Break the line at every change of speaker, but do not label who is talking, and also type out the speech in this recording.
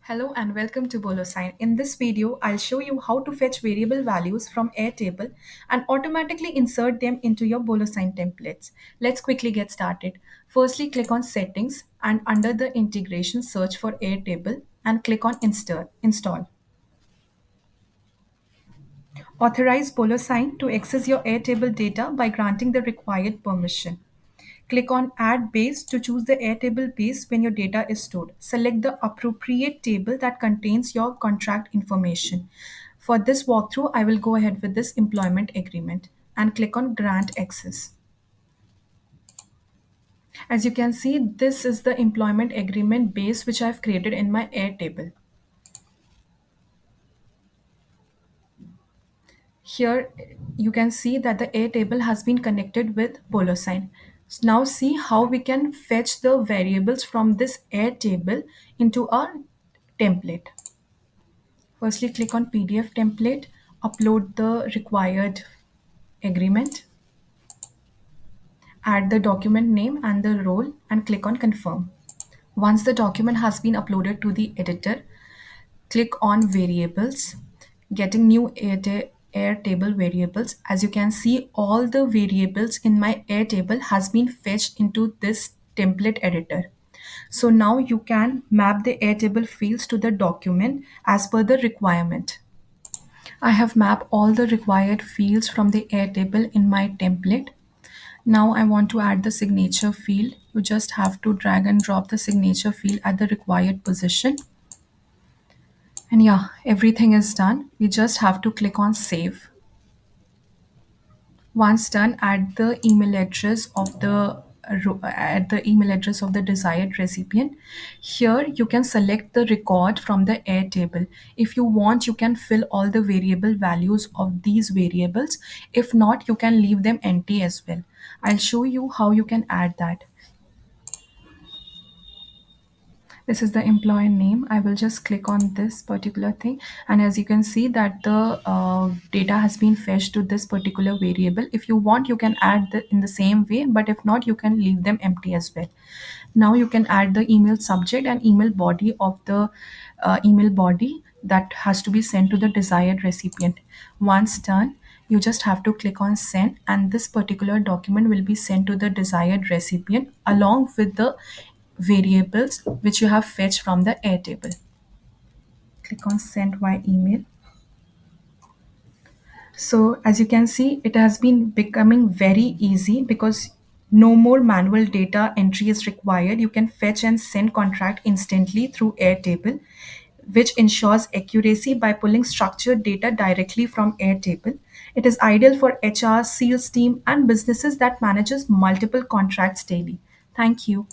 Hello and welcome to BoloSign. In this video, I'll show you how to fetch variable values from Airtable and automatically insert them into your BoloSign templates. Let's quickly get started. Firstly, click on Settings and under the integration, search for Airtable and click on Install. Authorize BoloSign to access your Airtable data by granting the required permission. Click on Add Base to choose the Airtable base when your data is stored. Select the appropriate table that contains your contract information. For this walkthrough, I will go ahead with this employment agreement and click on Grant Access. As you can see, this is the employment agreement base which I've created in my Airtable. Here you can see that the Airtable has been connected with BoloSign. So now see how we can fetch the variables from this Airtable into our template. Firstly, click on PDF template, upload the required agreement, add the document name and the role and click on confirm. Once the document has been uploaded to the editor, click on variables, getting new Airtable variables. As you can see, all the variables in my Airtable has been fetched into this template editor. So now you can map the Airtable fields to the document as per the requirement. I have mapped all the required fields from the Airtable in my template. Now I want to add the signature field. You just have to drag and drop the signature field at the required position. And yeah, everything is done. We just have to click on save. Once done, add the email address of the desired recipient. Here you can select the record from the Airtable. If you want, you can fill all the variable values of these variables. If not, you can leave them empty as well. I'll show you how you can add that. This is the employer name. I will just click on this particular thing, and as you can see that the data has been fetched to this particular variable. If you want, you can add in the same way, but if not, you can leave them empty as well. Now you can add the email subject and email body of the email body that has to be sent to the desired recipient. Once done, you just have to click on send, and this particular document will be sent to the desired recipient along with the variables which you have fetched from the Airtable. Click on send via email. So as you can see, it has been becoming very easy because no more manual data entry is required. You can fetch and send contract instantly through Airtable, which ensures accuracy by pulling structured data directly from Airtable. It is ideal for HR, sales team, and businesses that manages multiple contracts daily. Thank you.